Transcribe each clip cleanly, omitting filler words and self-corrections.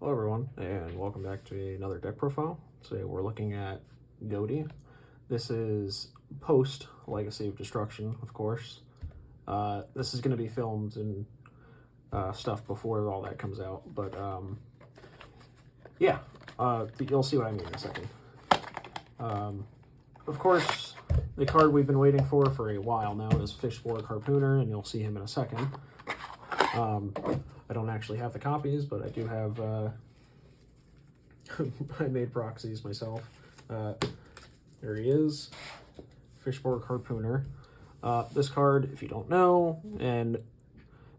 Hello everyone, and welcome back to another deck profile. Today we're looking at Ghoti. This is post Legacy of Destruction, of course. This is going to be filmed and stuff before all that comes out, but yeah, you'll see what I mean in a second. Of course, the card we've been waiting for a while now is Fishborg Harpooner, and you'll see him in a second. I don't actually have the copies, but I do have, I made proxies myself. There he is, Fishborg Harpooner. This card, if you don't know, and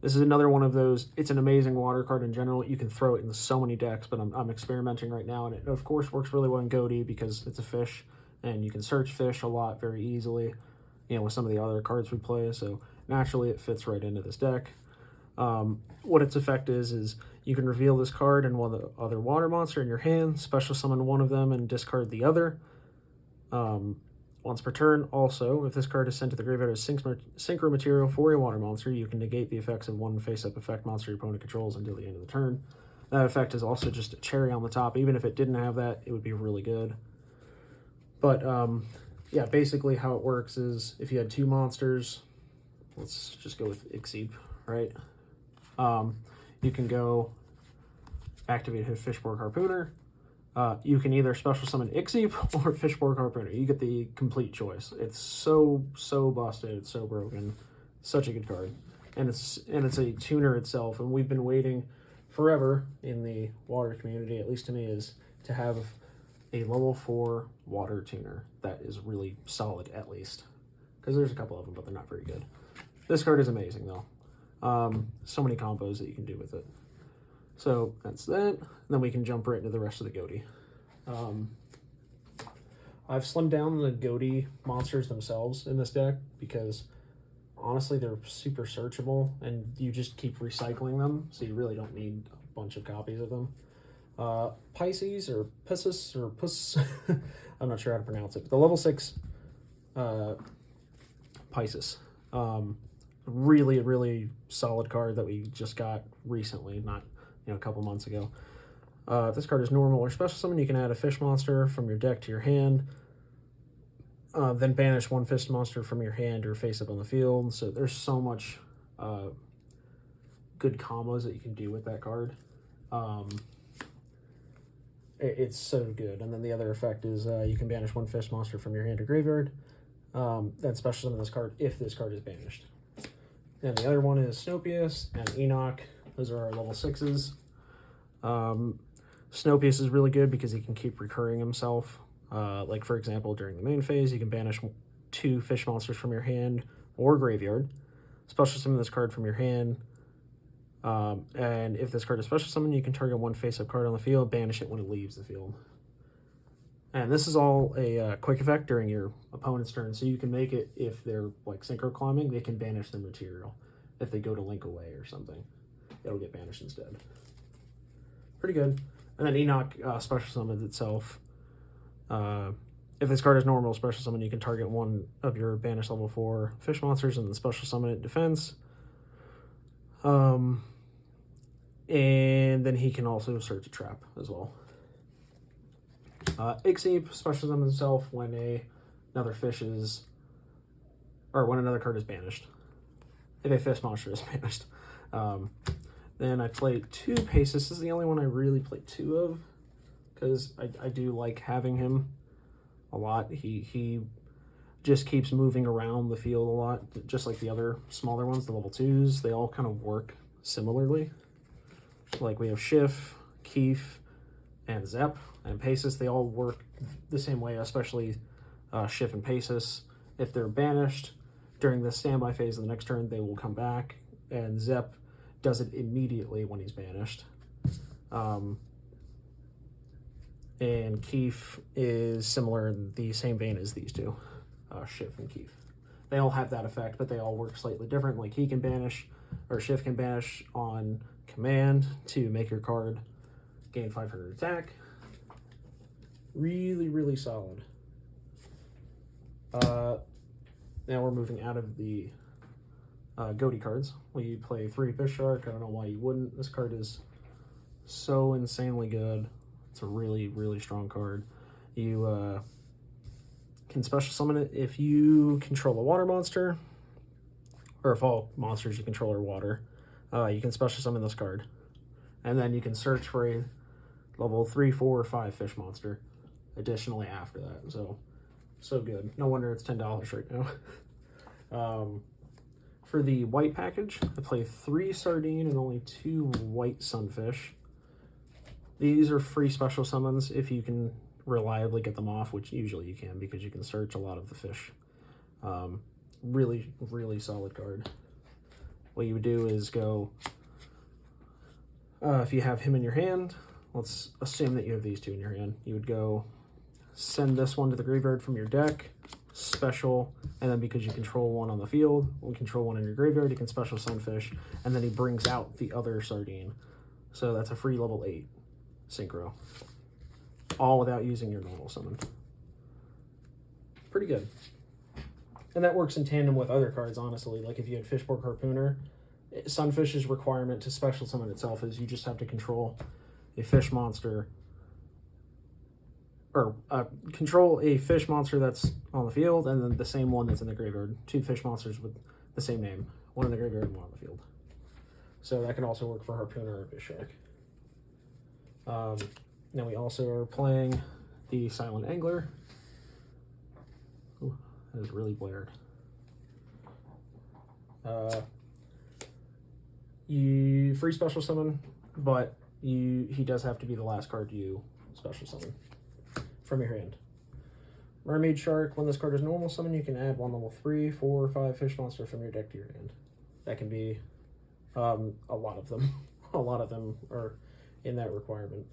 this is another one of those, it's an amazing water card in general. You can throw it in so many decks, but I'm experimenting right now, and it, of course, works really well in Ghoti because it's a fish, and you can search fish a lot very easily, you know, with some of the other cards we play, so naturally it fits right into this deck. What its effect is you can reveal this card and one of the other water monster in your hand, special summon one of them and discard the other. Once per turn, also, if this card is sent to the graveyard as synchro material for a water monster, you can negate the effects of one face-up effect monster your opponent controls until the end of the turn. That effect is also just a cherry on the top. Even if it didn't have that, it would be really good. But, yeah, basically how it works is if you had two monsters, let's just go with Ixib, right? You can go activate his Fishborg Harpooner. You can either special summon Ixib or Fishborg Harpooner. You get the complete choice. It's so busted. It's so broken. Such a good card, and it's a tuner itself. And we've been waiting forever in the water community, at least to me, is to have a level 4 water tuner that is really solid, at least, because there's a couple of them, but they're not very good. This card is amazing though. So many combos that you can do with it. So that's that. And then we can jump right into the rest of the Ghoti. I've slimmed down the Ghoti monsters themselves in this deck because honestly they're super searchable and you just keep recycling them, so you really don't need a bunch of copies of them. Pisces or Pisces or Puss, I'm not sure how to pronounce it, but the level 6 Pisces. Really solid card that we just got recently, not a couple months ago. If this card is normal or special summon, you can add a fish monster from your deck to your hand, then banish one fish monster from your hand or face up on the field. So there's so much good combos that you can do with that card. It's so good. And then the other effect is you can banish one fish monster from your hand or graveyard, then special summon this card if this card is banished. And the other one is Snopius and Enoch. Those are our level 6s. Snopius is really good because he can keep recurring himself. Like, for example, during the main phase, you can banish 2 fish monsters from your hand or graveyard. Special summon this card from your hand. And if this card is special summoned, you can target one face-up card on the field, banish it when it leaves the field. And this is all a quick effect during your opponent's turn, so you can make it if they're like synchro climbing, they can banish their material. If they go to link away or something, it'll get banished instead. Pretty good. And then Enoch special summons itself. If this card is normal special summon, you can target one of your banished level 4 fish monsters and then special summon it defense. And then he can also search a trap as well. Ixib special summons himself when another fish is, or when another card is banished. If a fish monster is banished. Then I played 2 Paces. This is the only one I really played 2 of, because I do like having him a lot. He just keeps moving around the field a lot, just like the other smaller ones, the level 2s. They all kind of work similarly. Like we have Schiff, Keef, and Zep, and Paces. They all work the same way, especially Schiff and Paces. If they're banished during the standby phase of the next turn, they will come back, and Zep does it immediately when he's banished. And Keef is similar in the same vein as these two, Schiff and Keef. They all have that effect, but they all work slightly different. Like he can banish, or Schiff can banish on command to make your card gain 500 attack. Really solid. Now we're moving out of the Ghoti cards. We play 3 Fish Shark. I don't know why you wouldn't. This card is so insanely good. It's a really, really strong card. You can special summon it if you control a water monster, or if all monsters you control are water. You can special summon this card. And then you can search for a level 3, 4, or 5 fish monster additionally after that. So good. No wonder it's $10 right now. For the white package, I play 3 sardine and only 2 white sunfish. These are free special summons if you can reliably get them off, which usually you can because you can search a lot of the fish. Really, really solid card. What you would do is go, if you have him in your hand, let's assume that you have these 2 in your hand. You would go send this one to the graveyard from your deck, special, and then because you control 1 on the field, we control 1 in your graveyard, you can special sunfish, and then he brings out the other sardine. So that's a free level 8 synchro. All without using your normal summon. Pretty good. And that works in tandem with other cards, honestly. Like if you had Fishborg Harpooner, Sunfish's requirement to special summon itself is you just have to control a fish monster, or control a fish monster that's on the field, and then the same one that's in the graveyard. 2 fish monsters with the same name, 1 in the graveyard and 1 on the field. So that can also work for Harpooner or Fishshark. Now we also are playing the Silent Angler. Ooh, that is really blared. You free special summon, but he does have to be the last card you special summon from your hand. Mermaid Shark, when this card is normal summon, you can add 1 level 3, 4, or 5 fish monster from your deck to your hand. That can be a lot of them. A lot of them are in that requirement.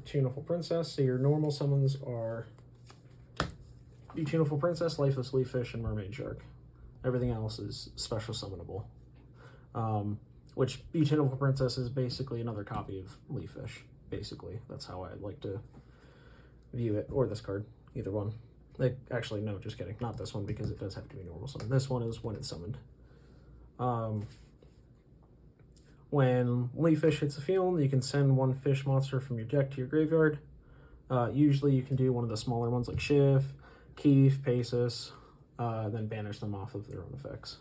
Tuneful Princess, so your normal summons are Tuneful Princess, Lifeless Leaf Fish, and Mermaid Shark. Everything else is special summonable. Which Tuneful Princess is basically another copy of Leaf Fish, basically. That's how I like to view it, or this card, either one. Actually, no, just kidding. Not this one, because it does have to be normal summon. This one is when it's summoned. When Leaf Fish hits the field, you can send 1 fish monster from your deck to your graveyard. Usually you can do one of the smaller ones like Shiv, Keef, Paces, then banish them off of their own effects.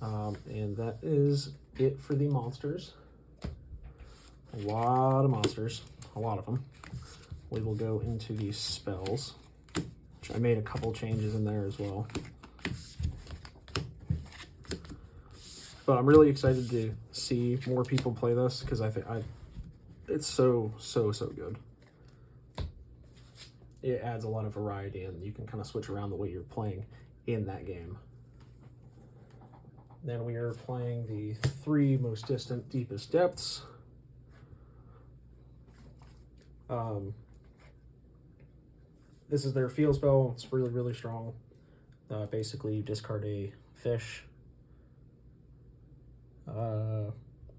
And that is it for the monsters. A lot of monsters, a lot of them. We will go into the spells, which I made a couple changes in there as well. But I'm really excited to see more people play this because I think it's so good. It adds a lot of variety and you can kind of switch around the way you're playing in that game. Then we are playing the 3 most distant, deepest depths. This is their field spell. It's really, really strong. Basically, you discard a fish.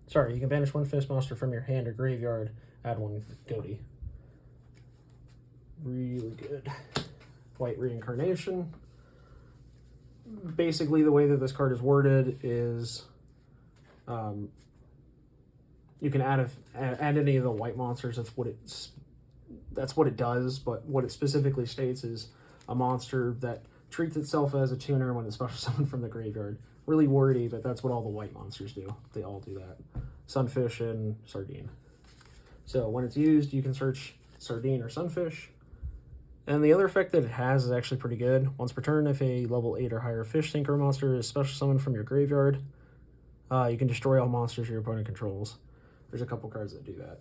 Sorry, you can banish 1 fish monster from your hand or graveyard, add 1 Ghoti. Really good. White Reincarnation. Basically, the way that this card is worded is you can add any of the white monsters. That's what it does, but what it specifically states is a monster that treats itself as a tuner when it's special summoned from the graveyard. Really wordy, but that's what all the white monsters do. They all do that. Sunfish and Sardine. So when it's used, you can search Sardine or Sunfish. And the other effect that it has is actually pretty good. Once per turn, if a level 8 or higher fish synchro monster is special summoned from your graveyard, you can destroy all monsters your opponent controls. There's a couple cards that do that.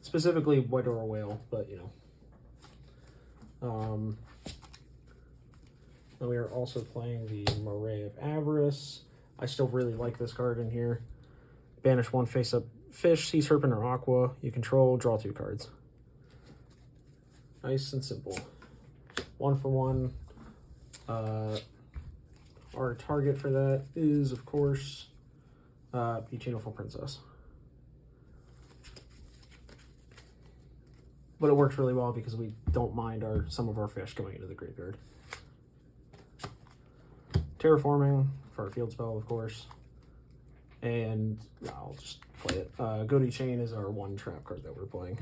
Specifically White Oral Whale, but you know. Then we are also playing the Moray of Avarice. I still really like this card in here. Banish 1 face-up fish, sea serpent, or aqua you control, draw 2 cards. Nice and simple. 1 for 1. Our target for that is, of course, Tuneful Princess. But it works really well because we don't mind some of our fish going into the graveyard. Terraforming for our field spell, of course. And I'll just play it. Ghoti Chain is our one trap card that we're playing.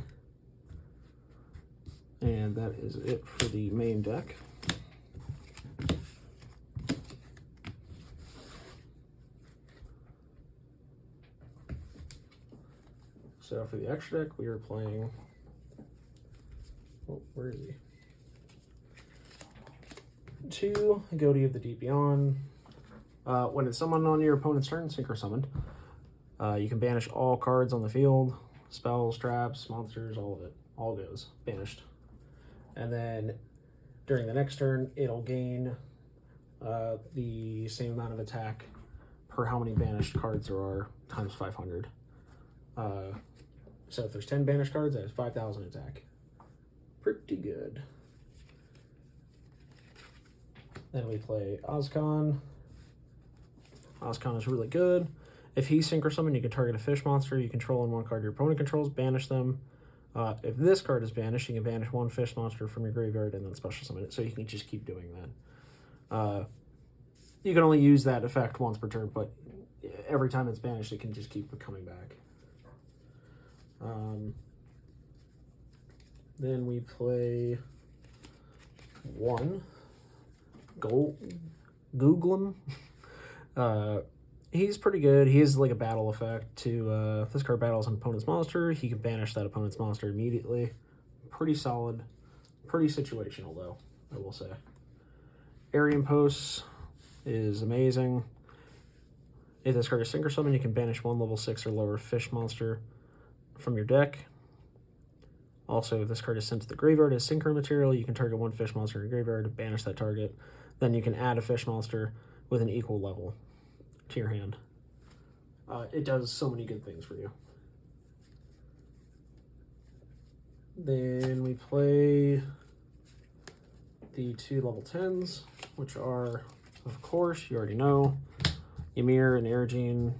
And that is it for the main deck. So for the extra deck, we are playing, oh, where is he? 2 Ghoti of the Deep Beyond. When it's summoned on your opponent's turn, synchro summoned, you can banish all cards on the field, spells, traps, monsters, all of it. All goes banished. And then during the next turn, it'll gain the same amount of attack per how many banished cards there are times 500. So if there's 10 banished cards, that is 5,000 attack. Pretty good. Then we play Ozcon. Ozcon is really good. If he's synchro summoned, you can target a fish monster you control and one card your opponent controls, banish them. If this card is banished, you can banish one fish monster from your graveyard and then special summon it. So you can just keep doing that. You can only use that effect once per turn, but every time it's banished, it can just keep coming back. Then we play 1 Googlem. He's pretty good. He has like a battle effect to if this card battles an opponent's monster, he can banish that opponent's monster immediately. Pretty solid, pretty situational though, I will say. Arian Posts is amazing. If this card is synchro summon, you can banish 1 level 6 or lower fish monster from your deck. Also, if this card is sent to the graveyard as synchro material, you can target 1 fish monster in your graveyard to banish that target. Then you can add a fish monster with an equal level to your hand. It does so many good things for you. Then we play the 2 level 10s, which are, of course, you already know, Ymir and Aerogene.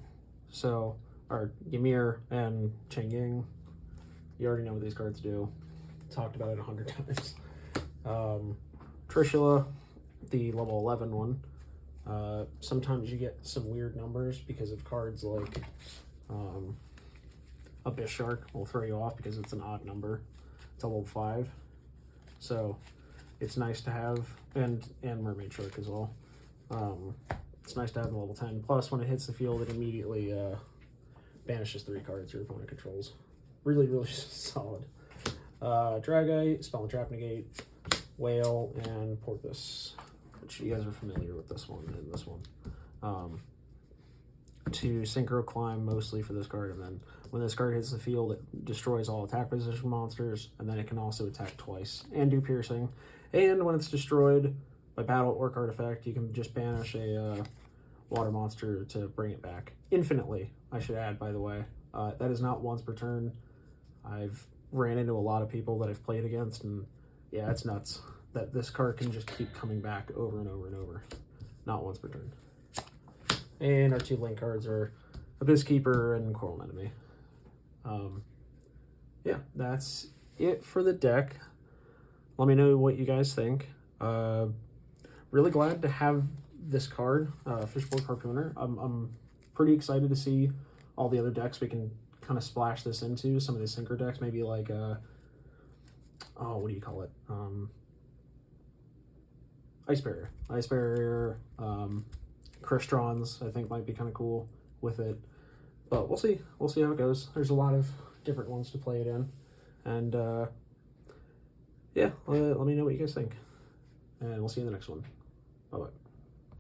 So, or Ymir and Changing. You already know what these cards do. Talked about it 100 times. Trishula, the level 11 one. Sometimes you get some weird numbers because of cards like Abyss Shark will throw you off because it's an odd number. It's a level 5. So it's nice to have, and Mermaid Shark as well. It's nice to have the level 10. Plus, when it hits the field, it immediately banishes 3 cards your opponent controls. Really, really solid. Dragite, Spell and Trap Negate, Whale, and Porpoise, which you guys are familiar with this one and this one. To Synchro Climb mostly for this card, and then when this card hits the field, it destroys all attack position monsters, and then it can also attack twice and do piercing. And when it's destroyed by battle or card effect, you can just banish a water monster to bring it back. Infinitely, I should add, by the way. That is not once per turn. I've ran into a lot of people that I've played against, and yeah, it's nuts that this card can just keep coming back over and over and over. Not once per turn. And our 2 link cards are Abyss Keeper and Coral Enemy. Yeah, that's it for the deck. Let me know what you guys think. Really glad to have this card, Fishborg Harpooner. I'm pretty excited to see all the other decks we can kind of splash this into. Some of the synchro decks, maybe like what do you call it? Ice Barrier, Crystron's I think might be kind of cool with it, but we'll see how it goes. There's a lot of different ones to play it in, and yeah, let me know what you guys think, and we'll see you in the next one. Bye bye.